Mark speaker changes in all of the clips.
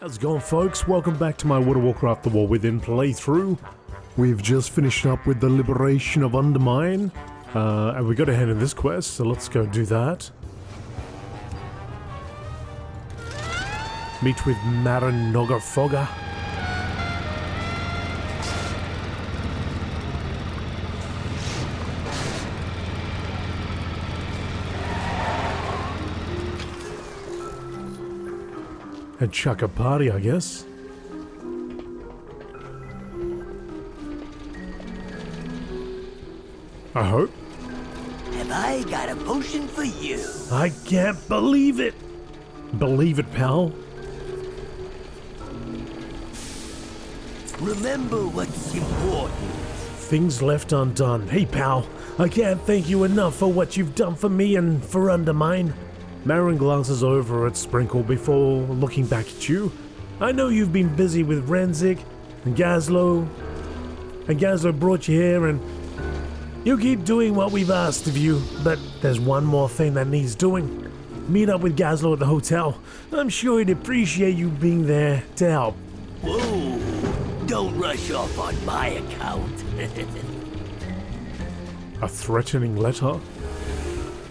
Speaker 1: How's it going, folks? Welcome back to my World of Warcraft The War Within playthrough. We've just finished up with the liberation of Undermine, and we got to head in this quest, so let's go do that. Meet with Maranogafoga. And chuck a party, I guess. I hope.
Speaker 2: Have I got a potion for you?
Speaker 1: I can't believe it! Believe it, pal.
Speaker 2: Remember what's important.
Speaker 1: Things left undone. Hey, pal, I can't thank you enough for what you've done for me and for Undermine. Marin glances over at Sprinkle before looking back at you. I know you've been busy with Renzik and Gazlo. And Gazlo brought you here, and you keep doing what we've asked of you. But there's one more thing that needs doing. Meet up with Gazlo at the hotel. I'm sure he'd appreciate you being there to help.
Speaker 2: Whoa, don't rush off on my account.
Speaker 1: A threatening letter?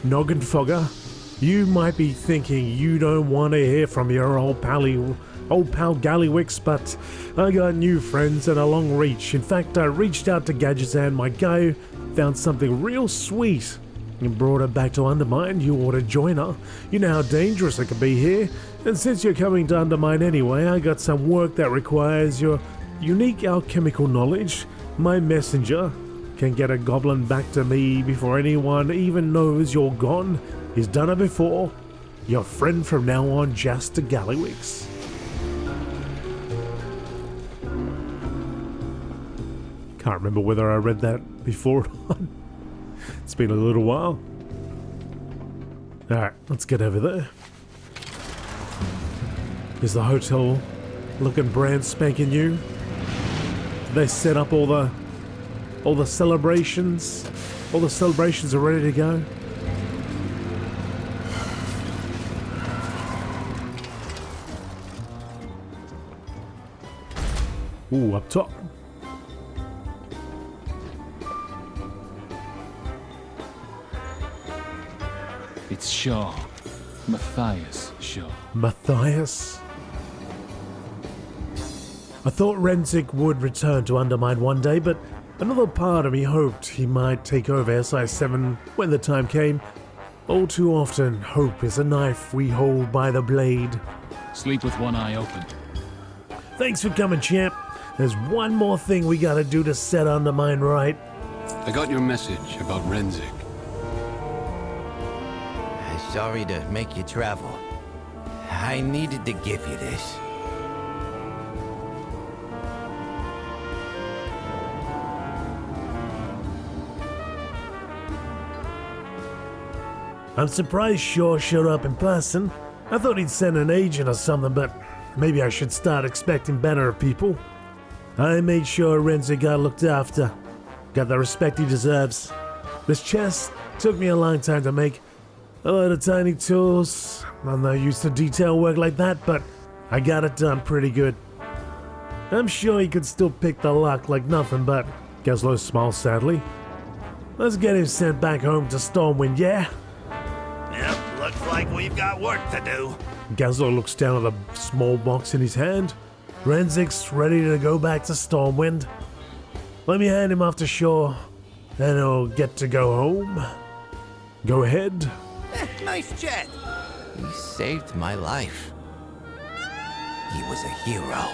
Speaker 1: Noggenfogger? You might be thinking you don't want to hear from your old pal Gallywix, but I got new friends and a long reach. In fact, I reached out to Gadgetzan, my guy, found something real sweet and brought her back to Undermine. You ought to join her. You know how dangerous it can be here. And since you're coming to Undermine anyway, I got some work that requires your unique alchemical knowledge. My messenger can get a goblin back to me before anyone even knows you're gone. He's done it before. Your friend from now on, just a Gallywix. Can't remember whether I read that before or not. It's been a little while. Alright, let's get over there. Is the hotel looking brand spanking new? Did they set up all the celebrations? All the celebrations are ready to go? Ooh, up top.
Speaker 3: It's Shaw. Matthias Shaw.
Speaker 1: Matthias? I thought Renzik would return to Undermine one day, but another part of me hoped he might take over SI7 when the time came. All too often, hope is a knife we hold by the blade.
Speaker 3: Sleep with one eye open.
Speaker 1: Thanks for coming, champ. There's one more thing we gotta do to set Undermine right.
Speaker 4: I got your message about Renzik.
Speaker 2: Sorry to make you travel. I needed to give you this.
Speaker 1: I'm surprised Shaw showed up in person. I thought he'd send an agent or something, but maybe I should start expecting better of people. I made sure Renzik got looked after. Got the respect he deserves. This chest took me a long time to make. A lot of tiny tools. I'm not used to detail work like that, but I got it done pretty good. I'm sure he could still pick the lock like nothing, but Gazlo smiles sadly. Let's get him sent back home to Stormwind, yeah?
Speaker 2: Yep, looks like we've got work to do.
Speaker 1: Gazlo looks down at the small box in his hand. Renzik's ready to go back to Stormwind. Let me hand him off to Shaw, and he'll get to go home. Go ahead.
Speaker 2: Nice chat. He saved my life. He was a hero.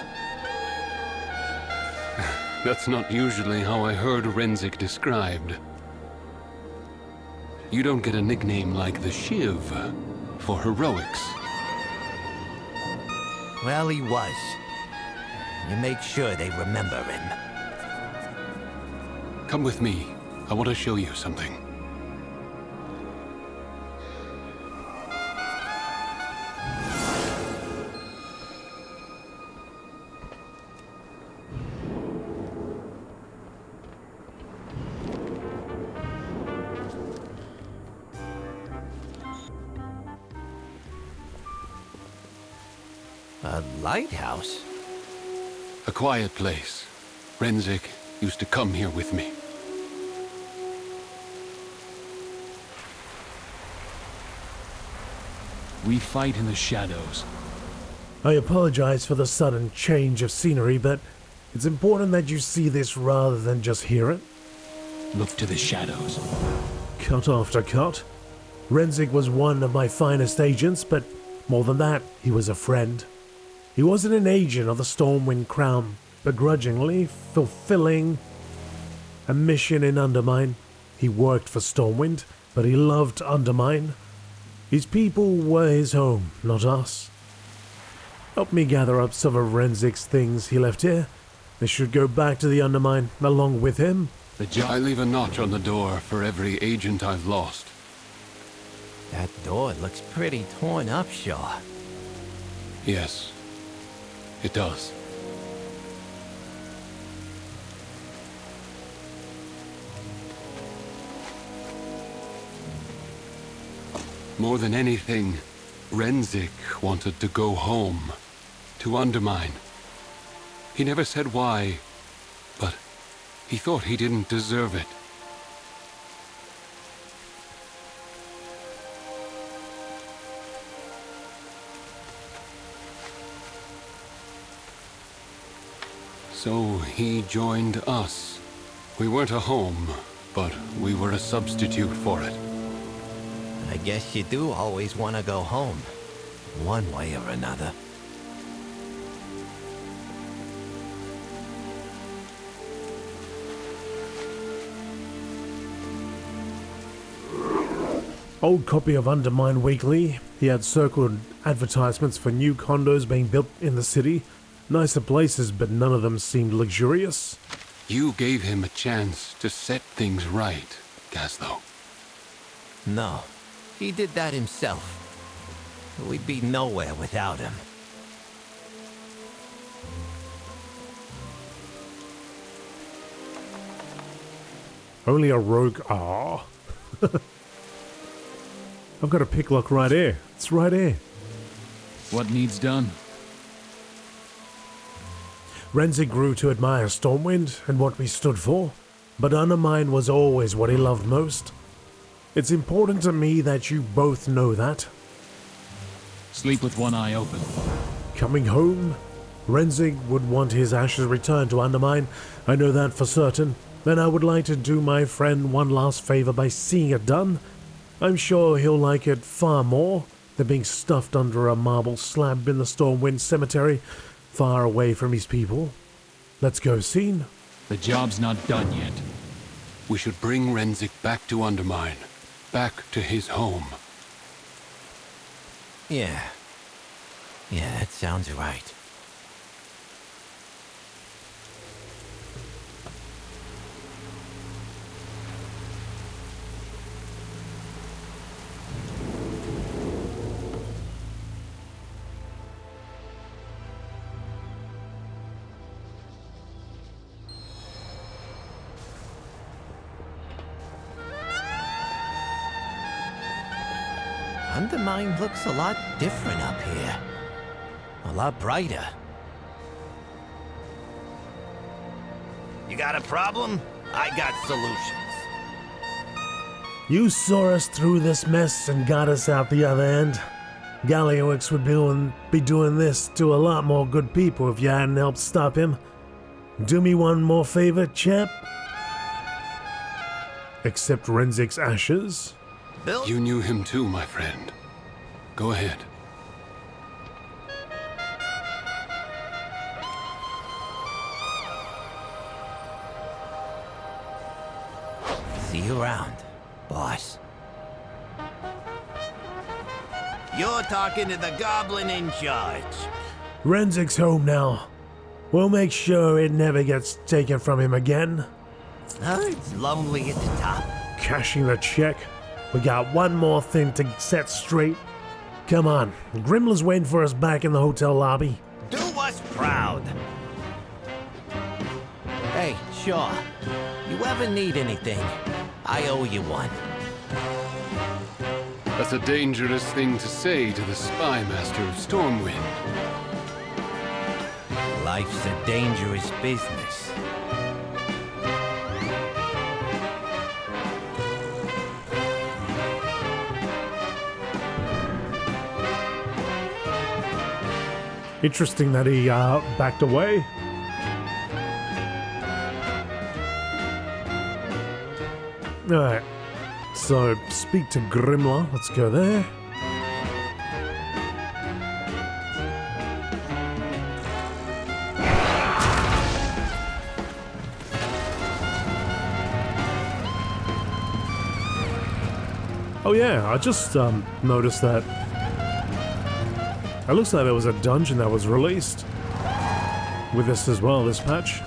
Speaker 4: That's not usually how I heard Renzik described. You don't get a nickname like the Shiv for heroics.
Speaker 2: Well, he was. You make sure they remember him.
Speaker 4: Come with me. I want to show you something.
Speaker 2: A lighthouse?
Speaker 4: A quiet place. Renzik used to come here with me.
Speaker 3: We fight in the shadows.
Speaker 1: I apologize for the sudden change of scenery, but it's important that you see this rather than just hear it.
Speaker 3: Look to the shadows.
Speaker 1: Cut after cut. Renzik was one of my finest agents, but more than that, he was a friend. He wasn't an agent of the Stormwind Crown, begrudgingly fulfilling a mission in Undermine. He worked for Stormwind, but he loved Undermine. His people were his home, not us. Help me gather up some of Renzik's things he left here. They should go back to the Undermine along with him.
Speaker 4: I leave a notch on the door for every agent I've lost.
Speaker 2: That door looks pretty torn up, Shaw.
Speaker 4: Yes, it does. More than anything, Renzik wanted to go home, to Undermine. He never said why, but he thought he didn't deserve it. So he joined us. We weren't a home, but we were a substitute for it.
Speaker 2: I guess you do always want to go home, one way or another.
Speaker 1: Old copy of Undermine Weekly. He had circled advertisements for new condos being built in the city. Nicer places, but none of them seemed luxurious.
Speaker 4: You gave him a chance to set things right, Gazlo.
Speaker 2: No, he did that himself. We'd be nowhere without him.
Speaker 1: Only a rogue. Ah. I've got a picklock right here. It's right here.
Speaker 3: What needs done?
Speaker 1: Renzik grew to admire Stormwind and what we stood for, but Undermine was always what he loved most. It's important to me that you both know that.
Speaker 3: Sleep with one eye open.
Speaker 1: Coming home, Renzik would want his ashes returned to Undermine. I know that for certain. Then I would like to do my friend one last favor by seeing it done. I'm sure he'll like it far more than being stuffed under a marble slab in the Stormwind Cemetery, far away from his people. Let's go, Scene.
Speaker 3: The job's not done yet.
Speaker 4: We should bring Renzik back to Undermine, back to his home.
Speaker 2: Yeah, that sounds right. Undermine looks a lot different up here. A lot brighter. You got a problem? I got solutions.
Speaker 1: You saw us through this mess and got us out the other end. Gallywix would be doing this to a lot more good people if you hadn't helped stop him. Do me one more favor, chap? Accept Renzik's ashes?
Speaker 2: Bill?
Speaker 4: You knew him too, my friend. Go ahead.
Speaker 2: See you around, boss. You're talking to the goblin in charge.
Speaker 1: Renzik's home now. We'll make sure it never gets taken from him again.
Speaker 2: It's lonely at the top.
Speaker 1: Cashing the check. We got one more thing to set straight. Come on, Grimler's waiting for us back in the hotel lobby.
Speaker 2: Do us proud. Hey, Shaw, you ever need anything, I owe you one.
Speaker 4: That's a dangerous thing to say to the spy master of Stormwind.
Speaker 2: Life's a dangerous business.
Speaker 1: Interesting that he backed away. Alright, so speak to Grimler. Let's go there. Oh yeah, I just noticed that. It looks like there was a dungeon that was released with this as well, this patch.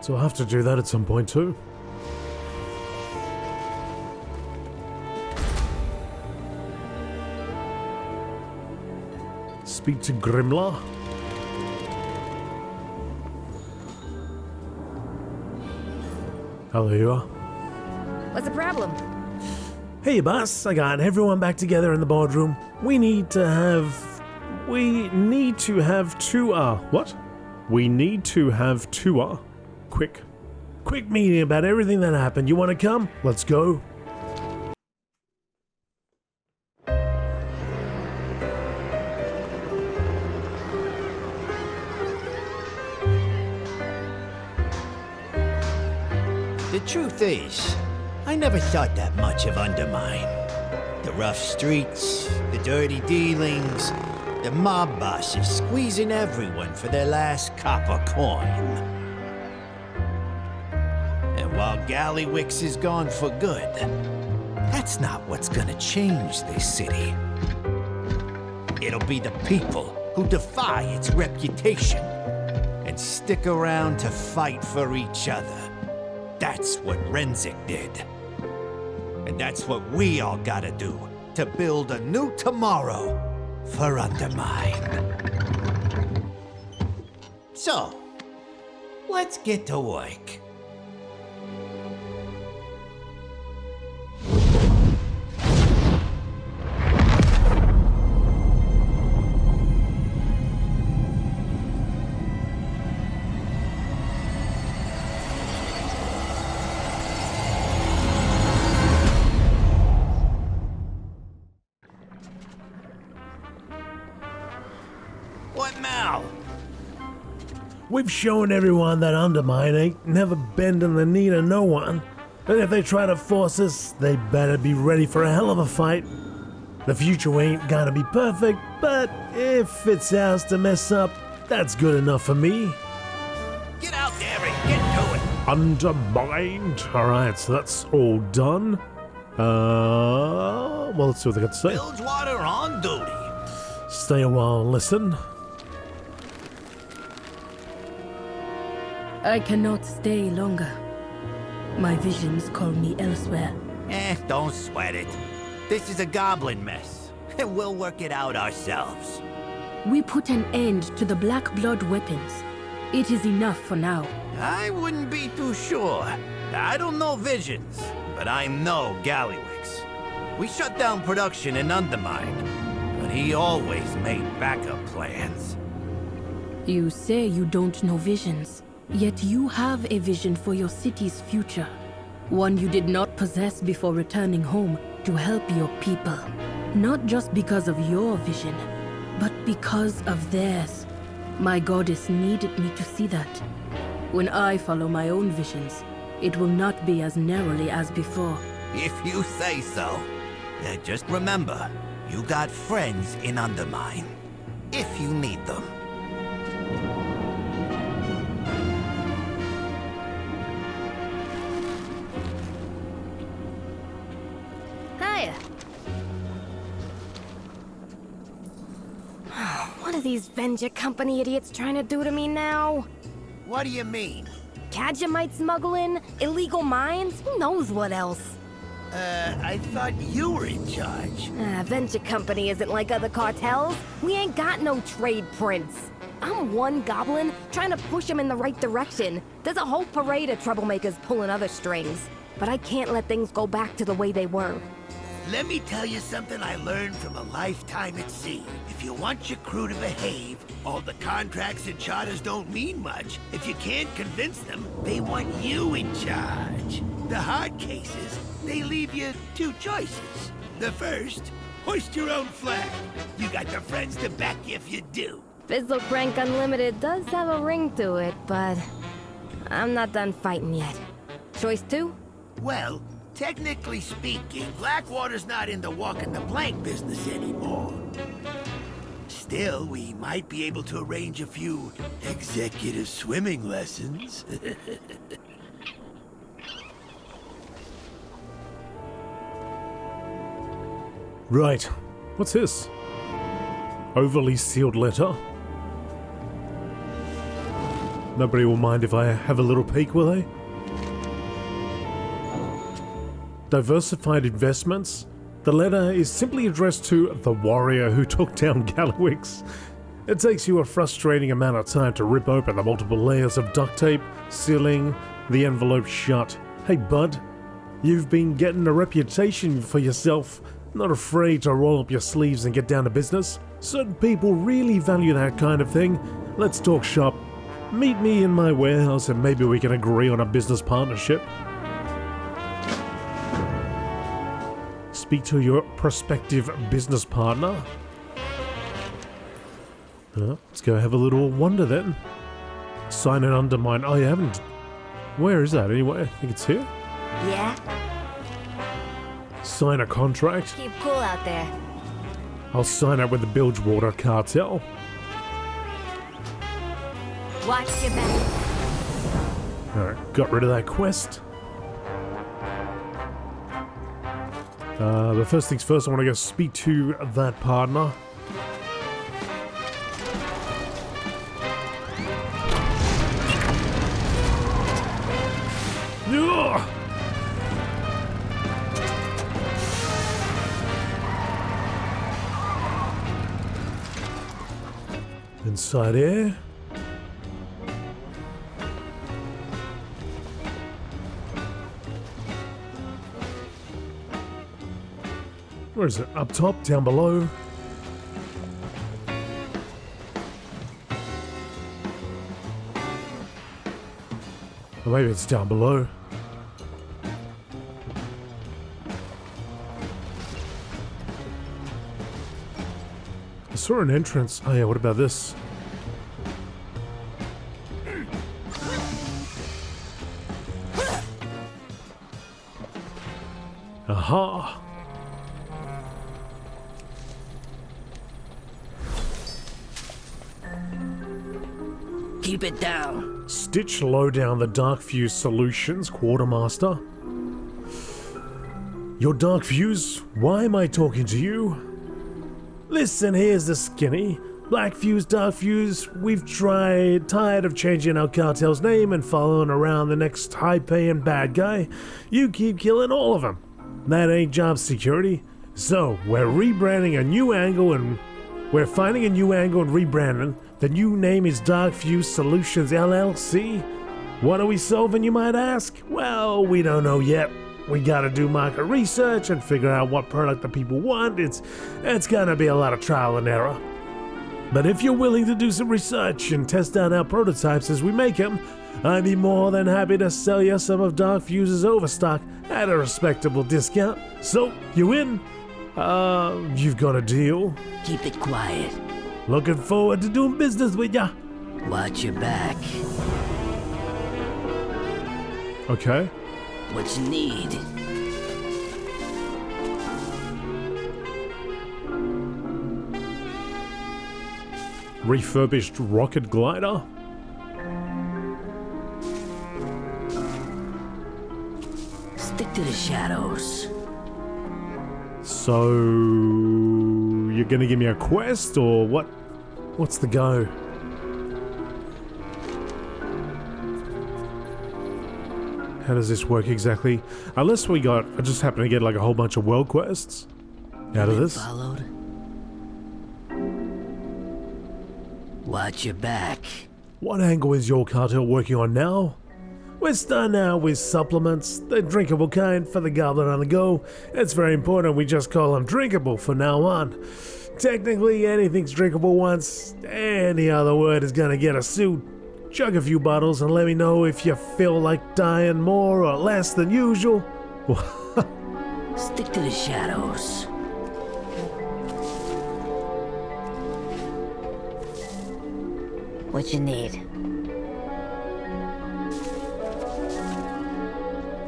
Speaker 1: So I'll have to do that at some point too. Speak to Grimler. Hello, you are.
Speaker 5: What's the problem?
Speaker 1: Hey, boss, I got everyone back together in the boardroom. We need to have two, what? We need to have two, quick meeting about everything that happened. You want to come? Let's go.
Speaker 6: The truth is, I never thought that much of Undermine. The rough streets, the dirty dealings, the mob bosses squeezing everyone for their last copper coin. And while Gallywix is gone for good, that's not what's gonna change this city. It'll be the people who defy its reputation and stick around to fight for each other. That's what Renzik did. And that's what we all gotta do to build a new tomorrow for Undermine. So, let's get to work. What now?
Speaker 1: We've shown everyone that Undermine ain't never bending the knee to no one. And if they try to force us, they better be ready for a hell of a fight. The future ain't gonna be perfect, but if it's ours to mess up, that's good enough for me.
Speaker 6: Get out there and get to it!
Speaker 1: Undermined. Alright, so that's all done. Well, let's see what they got to say.
Speaker 6: Bilgewater on duty.
Speaker 1: Stay a while and listen.
Speaker 5: I cannot stay longer. My visions call me elsewhere.
Speaker 6: Don't sweat it. This is a goblin mess, and we'll work it out ourselves.
Speaker 5: We put an end to the Black Blood weapons. It is enough for now.
Speaker 6: I wouldn't be too sure. I don't know visions, but I know Gallywix. We shut down production in Undermine, but he always made backup plans.
Speaker 5: You say you don't know visions, yet you have a vision for your city's future. One you did not possess before returning home to help your people. Not just because of your vision, but because of theirs. My goddess needed me to see that. When I follow my own visions, it will not be as narrowly as before.
Speaker 6: If you say so. Just remember, you got friends in Undermine. If you need them.
Speaker 5: Hiya. What are these Venture Company idiots trying to do to me now?
Speaker 6: What do you mean?
Speaker 5: Cadgemite smuggling? Illegal mines? Who knows what else?
Speaker 6: I thought you were in charge.
Speaker 5: Venture Company isn't like other cartels. We ain't got no trade prints. I'm one goblin trying to push them in the right direction. There's a whole parade of troublemakers pulling other strings. But I can't let things go back to the way they were.
Speaker 7: Let me tell you something I learned from a lifetime at sea. If you want your crew to behave, all the contracts and charters don't mean much. If you can't convince them, they want you in charge. The hard cases, they leave you two choices. The first, hoist your own flag. You got the friends to back you if you do.
Speaker 8: Fizzle Crank Unlimited does have a ring to it, but I'm not done fighting yet. Choice 2?
Speaker 7: Well, technically speaking, Blackwater's not in the walking the plank business anymore. Still, we might be able to arrange a few executive swimming lessons.
Speaker 1: Right. What's this? Overly sealed letter? Nobody will mind if I have a little peek, will they? Diversified investments? The letter is simply addressed to the warrior who took down Gallywix. It takes you a frustrating amount of time to rip open the multiple layers of duct tape, sealing the envelope shut. Hey bud, you've been getting a reputation for yourself, not afraid to roll up your sleeves and get down to business. Certain people really value that kind of thing. Let's talk shop. Meet me in my warehouse and maybe we can agree on a business partnership. Speak to your prospective business partner. Let's go have a little wander then. Sign an Undermine. Oh, you haven't... Where is that anyway? I think it's here.
Speaker 8: Yeah?
Speaker 1: Sign a contract.
Speaker 8: Keep cool out there.
Speaker 1: I'll sign up with the Bilgewater cartel.
Speaker 8: Watch your back.
Speaker 1: Alright, got rid of that quest. But first things first, I want to go speak to that partner. Yeah! Inside here. Where is it? Up top? Down below? Or maybe it's down below. I saw an entrance. Oh yeah, what about this? Aha!
Speaker 7: Keep it down.
Speaker 1: Stitch low down the darkfuse solutions, Quartermaster. Your darkfuse? Why am I talking to you? Listen, here's the skinny. Blackfuse, darkfuse, we've tired of changing our cartel's name and following around the next high-paying bad guy. You keep killing all of them. That ain't job security. So, we're rebranding a new angle and we're finding a new angle and rebranding. The new name is Darkfuse Solutions LLC. What are we solving, you might ask? Well, we don't know yet. We gotta do market research and figure out what product the people want. It's gonna be a lot of trial and error. But if you're willing to do some research and test out our prototypes as we make them, I'd be more than happy to sell you some of Darkfuse's overstock at a respectable discount. So, you in? You've got a deal?
Speaker 7: Keep it quiet.
Speaker 1: Looking forward to doing business with ya.
Speaker 7: Watch your back.
Speaker 1: Okay.
Speaker 7: What you need.
Speaker 1: Refurbished rocket glider?
Speaker 7: Stick to the shadows.
Speaker 1: So you're gonna give me a quest or what? What's the go? How does this work exactly? Unless I just happen to get like a whole bunch of world quests out of this.
Speaker 7: Followed. Watch your back.
Speaker 1: What angle is your cartel working on now? We're starting out with supplements, the drinkable kind for the goblin on the go. It's very important we just call them drinkable from now on. Technically, anything's drinkable once. Any other word is gonna get a suit. Chug a few bottles and let me know if you feel like dying more or less than usual.
Speaker 9: Stick to the shadows. What you need?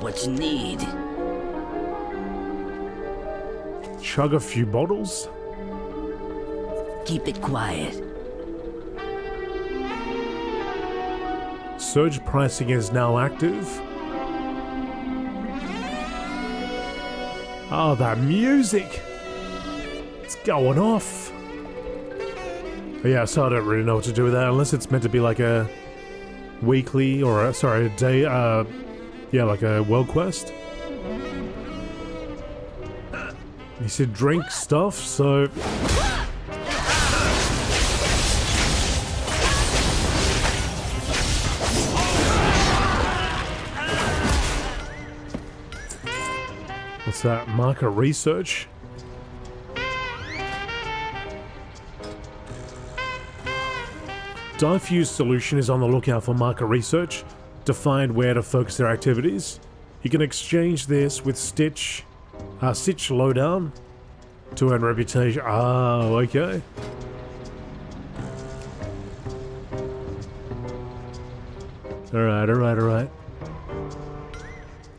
Speaker 9: What you need?
Speaker 1: Chug a few bottles?
Speaker 9: Keep it quiet.
Speaker 1: Surge pricing is now active. Oh, that music! It's going off. Yeah, so I don't really know what to do with that unless it's meant to be like a weekly or a day, yeah, like a world quest. He said drink stuff, so... What's that? Market research? Darkfuse solution is on the lookout for market research to find where to focus their activities. You can exchange this with Stitch lowdown to earn reputation. Oh, okay. Alright.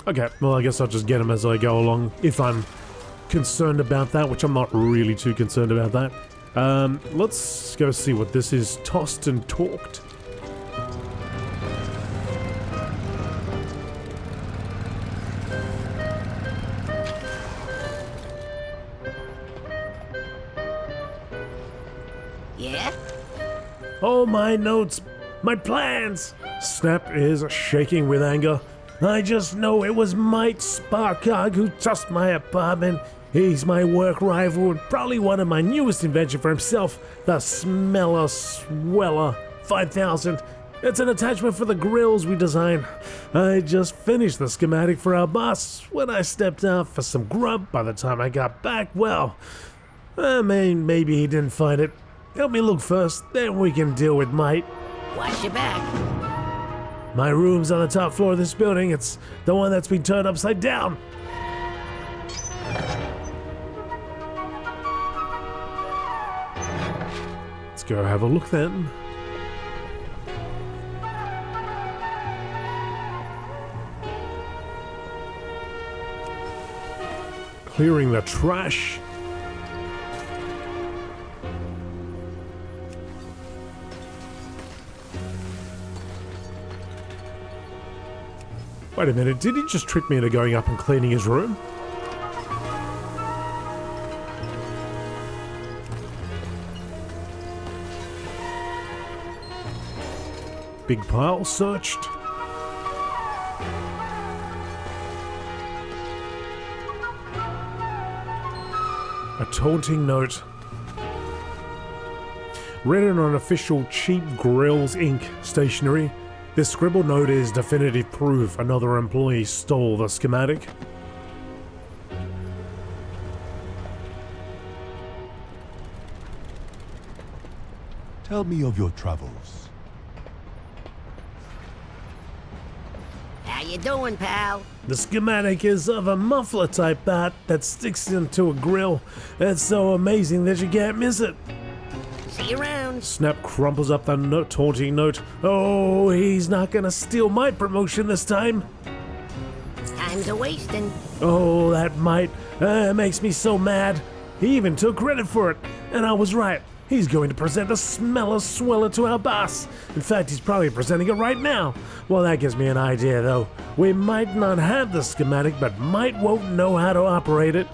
Speaker 1: Okay, well I guess I'll just get them as I go along if I'm concerned about that, which I'm not really too concerned about that. Let's go see what this is. Tossed and talked.
Speaker 9: Yeah?
Speaker 1: Oh, my notes! My plans! Snap is shaking with anger. I just know it was Mike Sparkog who tossed my apartment. He's my work rival and probably one of my newest inventions for himself, the Smeller Sweller 5000. It's an attachment for the grills we designed. I just finished the schematic for our boss when I stepped out for some grub. By the time I got back, well, I mean, maybe he didn't find it. Help me look first, then we can deal with Mike.
Speaker 9: Watch your back.
Speaker 1: My room's on the top floor of this building. It's the one that's been turned upside down. Let's go have a look then. Clearing the trash. Wait a minute, did he just trick me into going up and cleaning his room? Big pile searched. A taunting note. Written on official Cheap Grills Inc. stationery. This scribbled note is definitive proof another employee stole the schematic.
Speaker 10: Tell me of your travels.
Speaker 9: How you doing, pal?
Speaker 1: The schematic is of a muffler type bat that sticks into a grill. It's so amazing that you can't miss it.
Speaker 9: See you around.
Speaker 1: Snap crumples up the taunting note. Oh, he's not gonna steal my promotion this time.
Speaker 9: Time's a wasting.
Speaker 1: Oh, that might. Makes me so mad. He even took credit for it. And I was right. He's going to present the Smeller Sweller to our boss. In fact, he's probably presenting it right now. Well, that gives me an idea, though. We might not have the schematic, but Mike won't know how to operate it.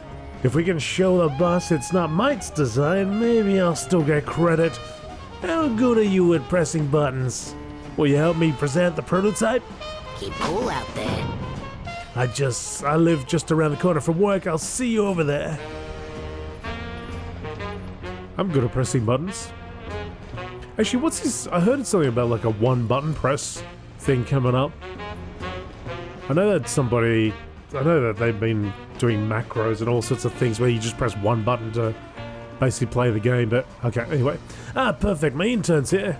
Speaker 1: If we can show the boss it's not Mike's design, maybe I'll still get credit. How good are you at pressing buttons? Will you help me present the prototype?
Speaker 9: Keep cool out there.
Speaker 1: I live just around the corner from work. I'll see you over there. I'm good at pressing buttons. Actually, what's this? I heard something about like a one button press thing coming up. I know that they've been doing macros and all sorts of things where you just press one button to basically play the game, but okay, anyway. Perfect, my intern's here.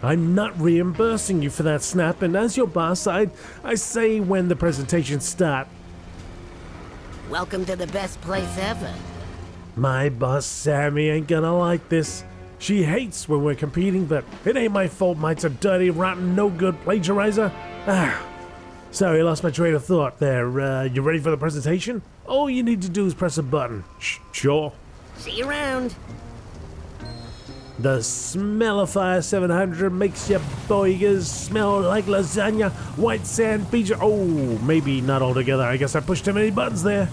Speaker 1: I'm not reimbursing you for that snap, and as your boss, I say when the presentations start.
Speaker 9: Welcome to the best place ever.
Speaker 1: My boss, Sammy, ain't gonna like this. She hates when we're competing, but it ain't my fault Mike's a dirty, rotten, no-good plagiarizer. Sorry, I lost my train of thought there. You ready for the presentation? All you need to do is press a button. Sure.
Speaker 9: See you around.
Speaker 1: The Smellifier 700 makes your boigers smell like lasagna, white sand, beach. Oh, maybe not altogether. I guess I pushed too many buttons there.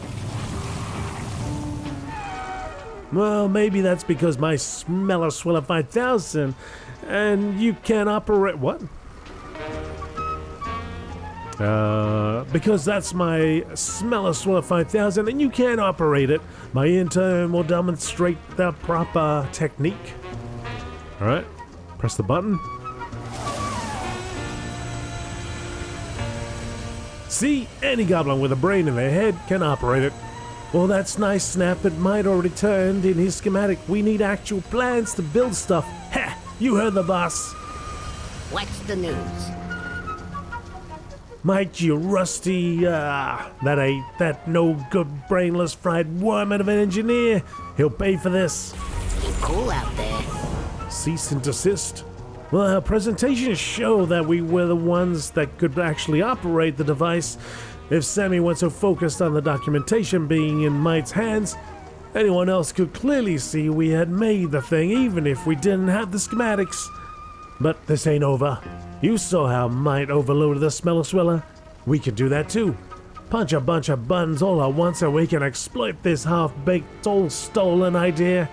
Speaker 1: Well, maybe that's because my Smeller Swiller 5000 and you can't operate. What? Because that's my Smeller Swiller 5000 and you can't operate it. My intern will demonstrate the proper technique. Alright, press the button. See, any goblin with a brain in their head can operate it. Well, that's nice, Snap. It might already turned in his schematic. We need actual plans to build stuff. Ha! You heard the boss.
Speaker 9: What's the news?
Speaker 1: Mike, you rusty, that no good brainless fried worm of an engineer. He'll pay for this.
Speaker 9: Keep cool out there.
Speaker 1: Cease and desist. Well, our presentations show that we were the ones that could actually operate the device. If Sammy weren't so focused on the documentation being in Mike's hands, anyone else could clearly see we had made the thing even if we didn't have the schematics. But this ain't over. You saw how Mike overloaded the Smeller Swiller. We could do that too. Punch a bunch of buttons all at once and we can exploit this half-baked, all-stolen idea.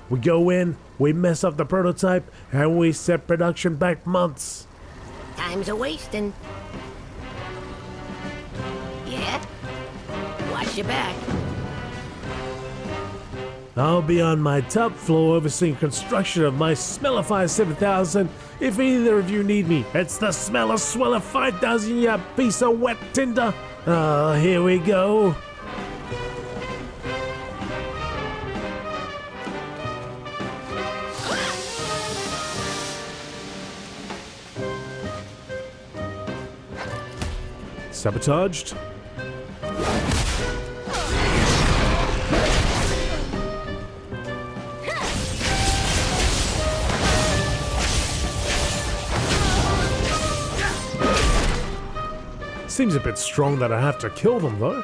Speaker 1: We go in, we mess up the prototype, and we set production back months.
Speaker 9: Time's a-wasting. Yeah? Watch your back.
Speaker 1: I'll be on my top floor overseeing construction of my Smellify 7000 if either of you need me. It's the Smeller Swiller 5000, you piece of wet tinder. Oh, here we go. Sabotaged. Seems a bit strong that I have to kill them though.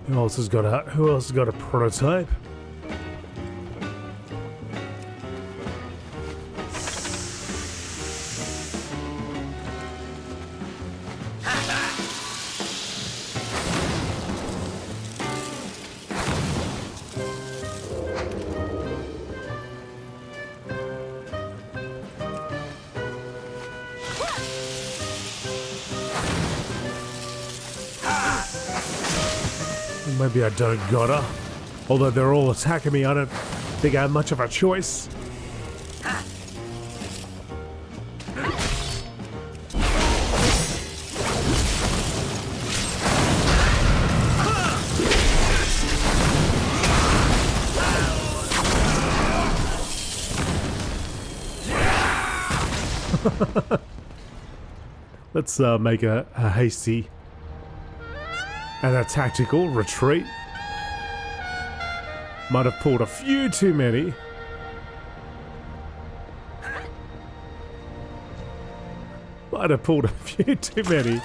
Speaker 1: Who else has got a prototype? Maybe I don't gotta. Although they're all attacking me, I don't think I have much of a choice. Let's make a hasty and a tactical retreat. Might have pulled a few too many. Might have pulled a few too many.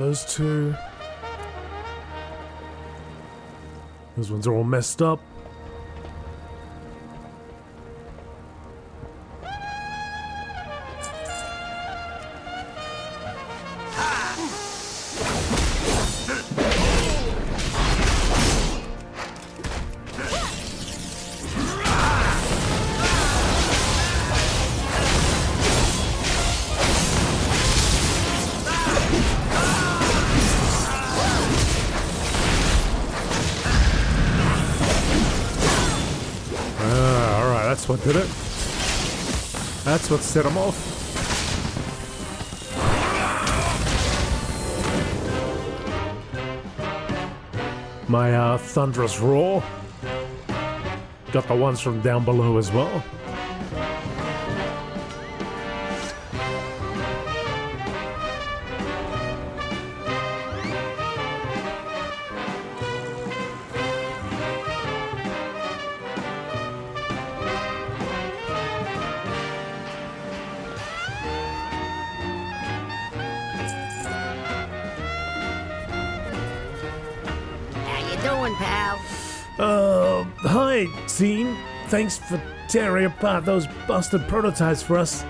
Speaker 1: those two. Those ones are all messed up. That's what did it. That's what set him off. My thunderous roar. Got the ones from down below as well.
Speaker 9: Doing, pal?
Speaker 1: Hi, team. Thanks for tearing apart those busted prototypes for us.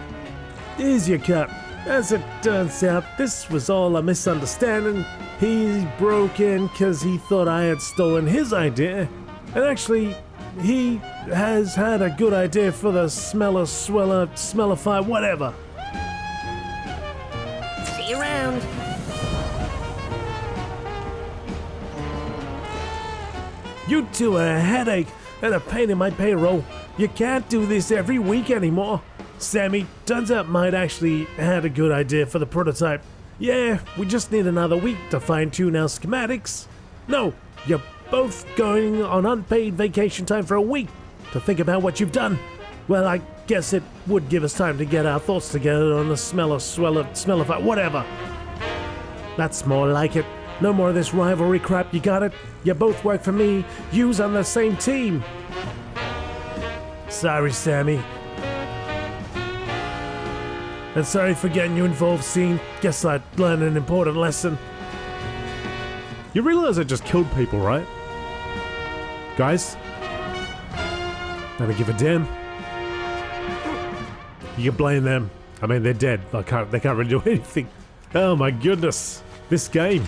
Speaker 1: Here's your cut. As it turns out, this was all a misunderstanding. He broke in because he thought I had stolen his idea. And actually, he has had a good idea for the smeller, sweller, smellify, whatever.
Speaker 9: See you around.
Speaker 1: You two are a headache and a pain in my payroll. You can't do this every week anymore. Sammy, turns out Might actually had a good idea for the prototype. Yeah, we just need another week to fine-tune our schematics. No, you're both going on unpaid vacation time for a week to think about what you've done. Well, I guess it would give us time to get our thoughts together on the smellify, whatever. That's more like it. No more of this rivalry crap, you got it? You both work for me, you's on the same team. Sorry, Sammy. And sorry for getting you involved, Scene. Guess I learned an important lesson. You realize I just killed people, right? Guys? I don't give a damn. You can blame them. I mean, they're dead. They can't really do anything. Oh my goodness. This game.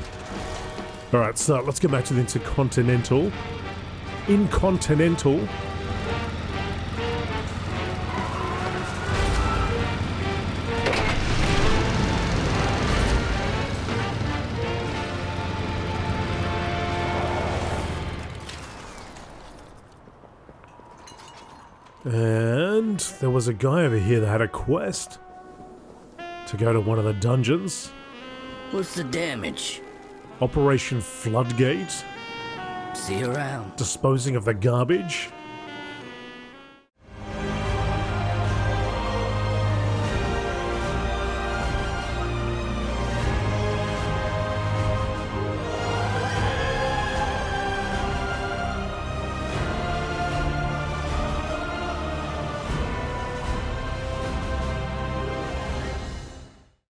Speaker 1: Alright, so let's go back to the Intercontinental. Incontinental. And there was a guy over here that had a quest to go to one of the dungeons.
Speaker 11: What's the damage?
Speaker 1: Operation Floodgate.
Speaker 11: See you around.
Speaker 1: Disposing of the garbage.